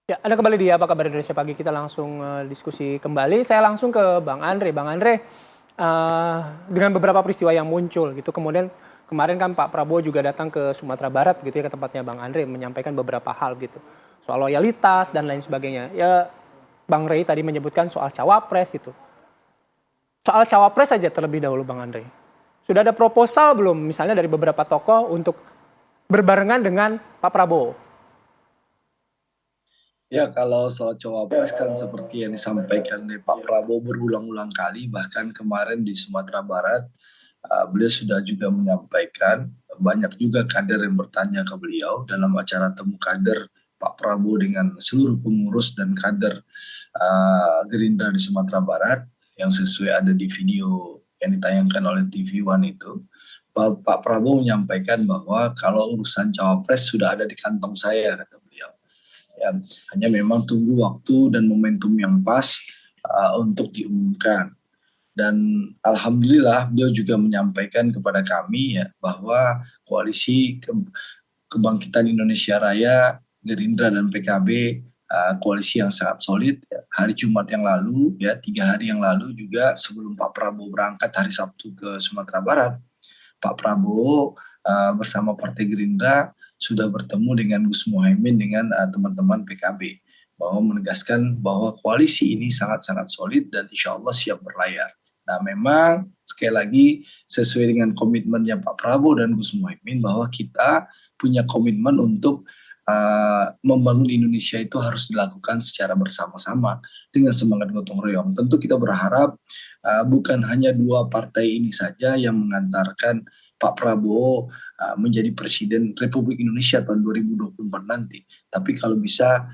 Ya, Anda kembali di Apa Kabar Indonesia Pagi, kita langsung, diskusi kembali. Saya langsung ke Bang Andre. Bang Andre, dengan beberapa peristiwa yang muncul gitu, kemudian kemarin kan Pak Prabowo juga datang ke Sumatera Barat gitu ya, ke tempatnya Bang Andre, menyampaikan beberapa hal gitu, soal loyalitas dan lain sebagainya. Ya, Bang Rey tadi menyebutkan soal cawapres gitu. Soal cawapres saja terlebih dahulu Bang Andre. Sudah ada proposal belum misalnya dari beberapa tokoh untuk berbarengan dengan Pak Prabowo? Ya, kalau soal cawapres kan seperti yang disampaikan oleh Pak Prabowo berulang-ulang kali, bahkan kemarin di Sumatera Barat, beliau sudah juga menyampaikan, banyak juga kader yang bertanya ke beliau dalam acara temu kader Pak Prabowo dengan seluruh pengurus dan kader Gerindra di Sumatera Barat, yang sesuai ada di video yang ditayangkan oleh TV One itu. Pak Prabowo menyampaikan bahwa kalau urusan cawapres sudah ada di kantong saya, kata beliau. Ya, hanya memang tunggu waktu dan momentum yang pas untuk diumumkan. Dan alhamdulillah beliau juga menyampaikan kepada kami ya bahwa koalisi kebangkitan Indonesia Raya, Gerindra dan PKB koalisi yang sangat solid. Ya. Hari Jumat yang lalu, ya 3 hari yang lalu juga sebelum Pak Prabowo berangkat hari Sabtu ke Sumatera Barat, Pak Prabowo bersama Partai Gerindra sudah bertemu dengan Gus Muhaimin dengan teman-teman PKB bahwa menegaskan bahwa koalisi ini sangat-sangat solid dan insya Allah siap berlayar. Nah memang sekali lagi sesuai dengan komitmennya Pak Prabowo dan Gus Muhaimin bahwa kita punya komitmen untuk membangun Indonesia itu harus dilakukan secara bersama-sama dengan semangat gotong royong. Tentu kita berharap bukan hanya dua partai ini saja yang mengantarkan Pak Prabowo menjadi Presiden Republik Indonesia tahun 2024 nanti. Tapi kalau bisa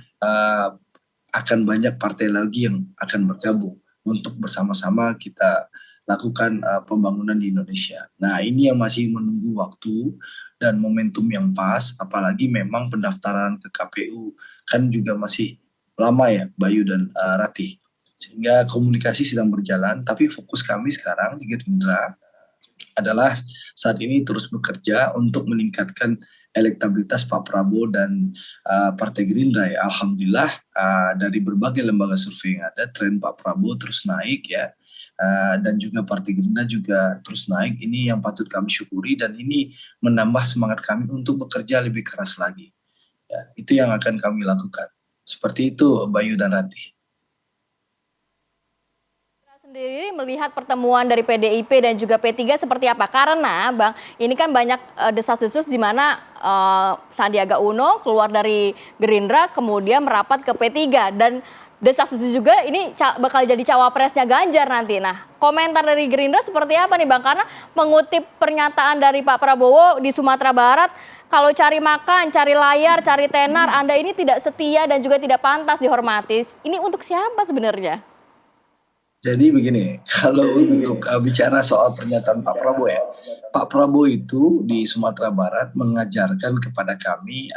akan banyak partai lagi yang akan bergabung untuk bersama-sama kita lakukan pembangunan di Indonesia. Nah ini yang masih menunggu waktu dan momentum yang pas, apalagi memang pendaftaran ke KPU kan juga masih lama ya, Bayu dan Ratih. Sehingga komunikasi sedang berjalan, tapi fokus kami sekarang di Gerindra adalah saat ini terus bekerja untuk meningkatkan elektabilitas Pak Prabowo dan Partai Gerindra ya. Alhamdulillah dari berbagai lembaga survei yang ada tren Pak Prabowo terus naik ya. Dan juga Partai Gerindra juga terus naik. Ini yang patut kami syukuri dan ini menambah semangat kami untuk bekerja lebih keras lagi. Ya, itu yang akan kami lakukan. Seperti itu Bayu dan Ratih. Sendiri melihat pertemuan dari PDIP dan juga P3 seperti apa? Karena Bang, ini kan banyak desas-desus di mana Sandiaga Uno keluar dari Gerindra kemudian merapat ke P3 dan desas-desus juga ini bakal jadi cawapresnya Ganjar nanti. Nah, komentar dari Gerindra seperti apa nih Bang? Karena mengutip pernyataan dari Pak Prabowo di Sumatera Barat, kalau cari makan, cari layar, cari tenar, Anda ini tidak setia dan juga tidak pantas dihormati. Ini untuk siapa sebenarnya? Jadi begini, kalau untuk bicara soal pernyataan Pak Prabowo ya, Pak Prabowo itu di Sumatera Barat mengajarkan kepada kami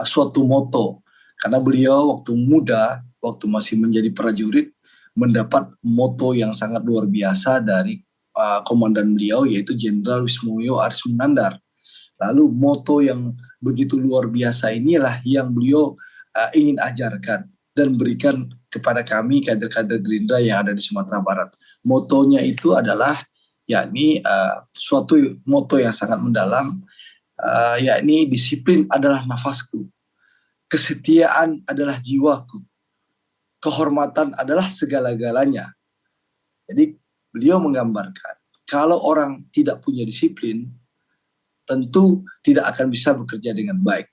suatu moto. Karena beliau waktu muda, waktu masih menjadi prajurit, mendapat moto yang sangat luar biasa dari komandan beliau yaitu Jenderal Wismoyo Arismunandar. Lalu moto yang begitu luar biasa inilah yang beliau ingin ajarkan dan berikan kepada kami kader-kader Gerindra yang ada di Sumatera Barat. Motonya itu adalah yakni suatu moto yang sangat mendalam, yakni disiplin adalah nafasku, kesetiaan adalah jiwaku, kehormatan adalah segala-galanya. Jadi beliau menggambarkan kalau orang tidak punya disiplin, tentu tidak akan bisa bekerja dengan baik,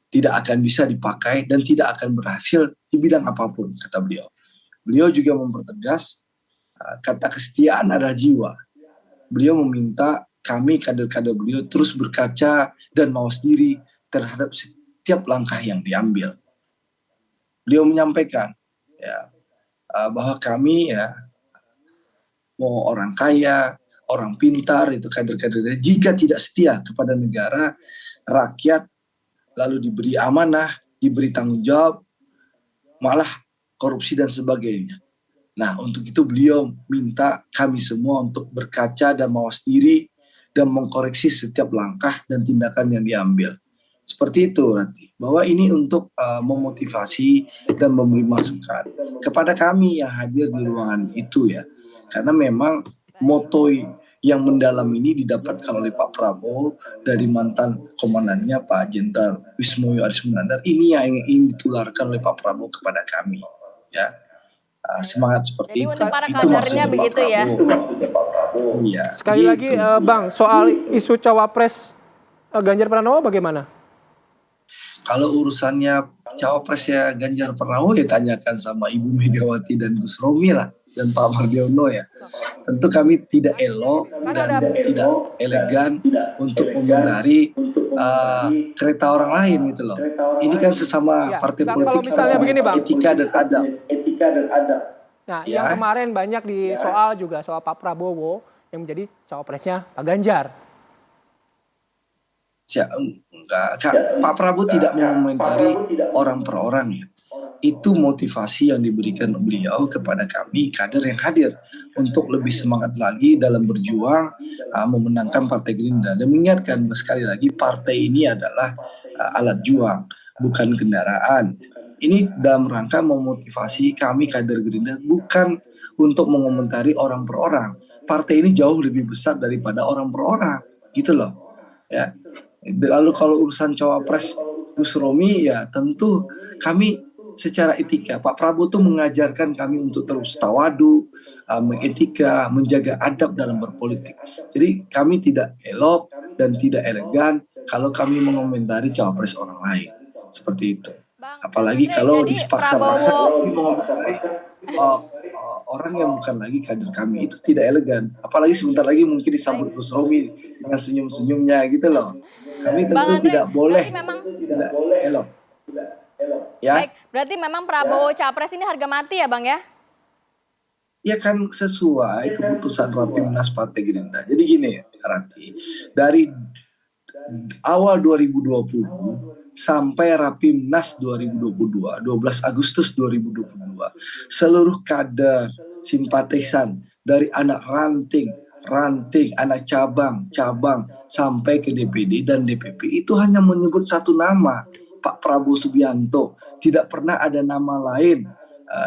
tidak akan bisa dipakai dan tidak akan berhasil di bidang apapun, kata beliau. Beliau juga mempertegas kata kesetiaan adalah jiwa. Beliau meminta kami kader-kader beliau terus berkaca dan mawas diri terhadap setiap langkah yang diambil. Beliau menyampaikan ya bahwa kami ya mau orang kaya, orang pintar itu kader-kader jika tidak setia kepada negara, rakyat, lalu diberi amanah, diberi tanggung jawab, malah korupsi dan sebagainya. Nah, untuk itu beliau minta kami semua untuk berkaca dan mawas diri dan mengkoreksi setiap langkah dan tindakan yang diambil. Seperti itu nanti. Bahwa ini untuk memotivasi dan memberi masukan kepada kami yang hadir di ruangan itu ya. Karena memang moto yang mendalam ini didapatkan oleh Pak Prabowo dari mantan komandannya Pak Jenderal Wismoyo Arismunandar. Ini yang ingin ditularkan oleh Pak Prabowo kepada kami ya. Semangat seperti Jadi untuk para itu kadernya maksudnya Pak begitu ya. Prabowo. Iya. Sekali lagi Bang, soal isu cawapres Ganjar Pranowo bagaimana? Kalau urusannya cawapresnya Ganjar Pranowo ya tanyakan sama Ibu Megawati dan Gus Romi lah dan Pak Mardiono ya. Tentu kami tidak elok dan tidak elegan untuk mengomentari kereta orang lain gitu loh. Ini kan sesama Ya, partai Bang, politik, kalau misalnya begini, Bang. etika dan adab. Nah, Ya. yang kemarin banyak soal Pak Prabowo yang menjadi cawapresnya Pak Ganjar. Enggak, Pak Prabowo tidak mengomentari orang per orang ya. Itu motivasi yang diberikan beliau kepada kami kader yang hadir untuk lebih semangat lagi dalam berjuang memenangkan Partai Gerindra dan mengingatkan sekali lagi partai ini adalah alat juang bukan kendaraan. Ini dalam rangka memotivasi kami kader Gerindra bukan untuk mengomentari orang per orang. Partai ini jauh lebih besar daripada orang per orang, gitu loh. Ya. Lalu kalau urusan cawapres Gus Romi ya tentu kami secara etika Pak Prabowo tuh mengajarkan kami untuk terus tawadu, mengetika, menjaga adab dalam berpolitik. Jadi kami tidak elok dan tidak elegan kalau kami mengomentari cawapres orang lain seperti itu. Apalagi kalau dipaksa-paksa kami mengomentari orang yang bukan lagi kader kami, itu tidak elegan. Apalagi sebentar lagi mungkin disambut Gus Romi dengan senyum-senyumnya gitu loh. Kami tentu tidak boleh tidak elok. Ya. Baik, berarti memang Prabowo Capres ini harga mati ya Bang ya? Ya kan sesuai keputusan Rapimnas Partai Gerindra. Jadi gini Rati, dari awal 2020 sampai Rapimnas 2022, 12 Agustus 2022, seluruh kader, simpatisan dari anak ranting, anak cabang, sampai ke DPD dan DPP itu hanya menyebut satu nama, Pak Prabowo Subianto. Tidak pernah ada nama lain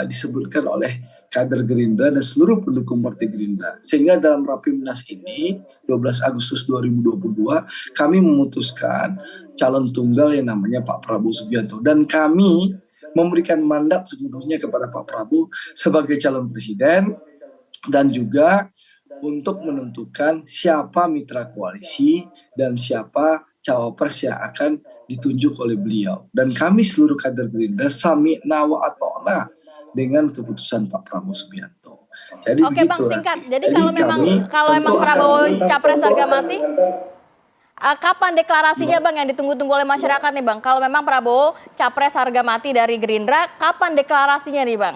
disebutkan oleh kader Gerindra dan seluruh pendukung Partai Gerindra. Sehingga dalam Rapimnas ini 12 Agustus 2022 kami memutuskan calon tunggal yang namanya Pak Prabowo Subianto dan kami memberikan mandat sepenuhnya kepada Pak Prabowo sebagai calon presiden dan juga untuk menentukan siapa mitra koalisi dan siapa cawapres yang akan ditunjuk oleh beliau. Dan kami seluruh kader Gerindra sami'na wa ata'na dengan keputusan Pak Prabowo Subianto. Jadi Oke begitu, Bang, singkat. Rati. Jadi kalau memang Prabowo Capres harga mati, kapan deklarasinya Bang yang ditunggu-tunggu oleh masyarakat nih Bang? Kalau memang Prabowo Capres harga mati dari Gerindra, kapan deklarasinya nih Bang?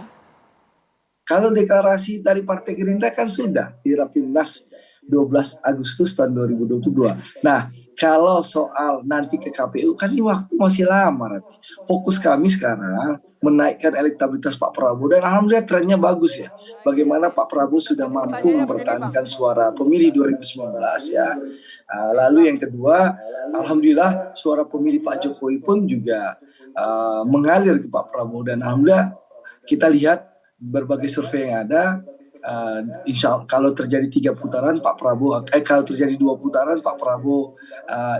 Kalau deklarasi dari Partai Gerindra kan sudah di Rapimnas 12 Agustus tahun 2022. Nah, kalau soal nanti ke KPU kan ini waktu masih lama, Rati. Fokus kami sekarang menaikkan elektabilitas Pak Prabowo dan alhamdulillah trennya bagus ya. Bagaimana Pak Prabowo sudah mampu mempertahankan suara pemilih 2019 ya. Lalu yang kedua, alhamdulillah suara pemilih Pak Jokowi pun juga mengalir ke Pak Prabowo dan alhamdulillah kita lihat berbagai survei yang ada, insya Allah kalau terjadi 3 putaran Pak Prabowo, kalau terjadi 2 putaran Pak Prabowo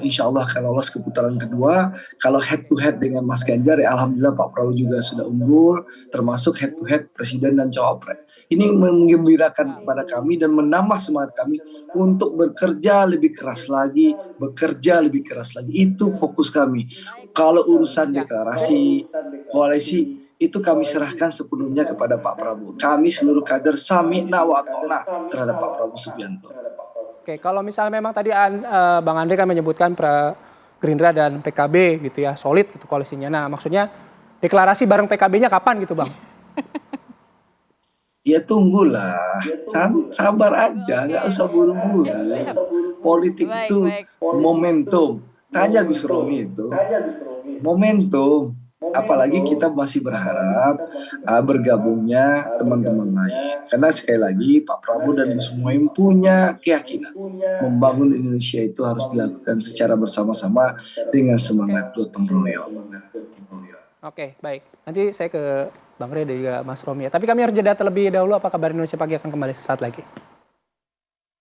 insya Allah akan lolos ke putaran kedua. Kalau head to head dengan Mas Ganjar ya alhamdulillah Pak Prabowo juga sudah unggul, termasuk head to head presiden dan cawapres. Ini menggembirakan kepada kami dan menambah semangat kami untuk bekerja lebih keras lagi, Itu fokus kami. Kalau urusan deklarasi koalisi itu kami serahkan sepenuhnya kepada Pak Prabowo. Kami seluruh kader sami'na wa ata'na terhadap Pak Prabowo Subianto. Oke, kalau misalnya memang tadi Bang Andre kan menyebutkan Gerindra dan PKB gitu ya, solid gitu koalisinya. Nah, maksudnya deklarasi bareng PKB-nya kapan gitu, Bang? Ya tunggulah, sabar aja, nggak usah buru-buru. Politik itu momentum. Tanya Gus Romi itu, momentum. apalagi kita masih berharap bergabungnya teman-teman lain. Karena sekali lagi Pak Prabowo dan Gus Muhaimin punya keyakinan membangun Indonesia itu harus dilakukan secara bersama-sama dengan semangat gotong royong. Oke, baik. Nanti saya ke Bang Rey dan juga Mas Romi ya. Tapi kami harus jeda terlebih dahulu. Apa kabar Indonesia Pagi akan kembali sesaat lagi.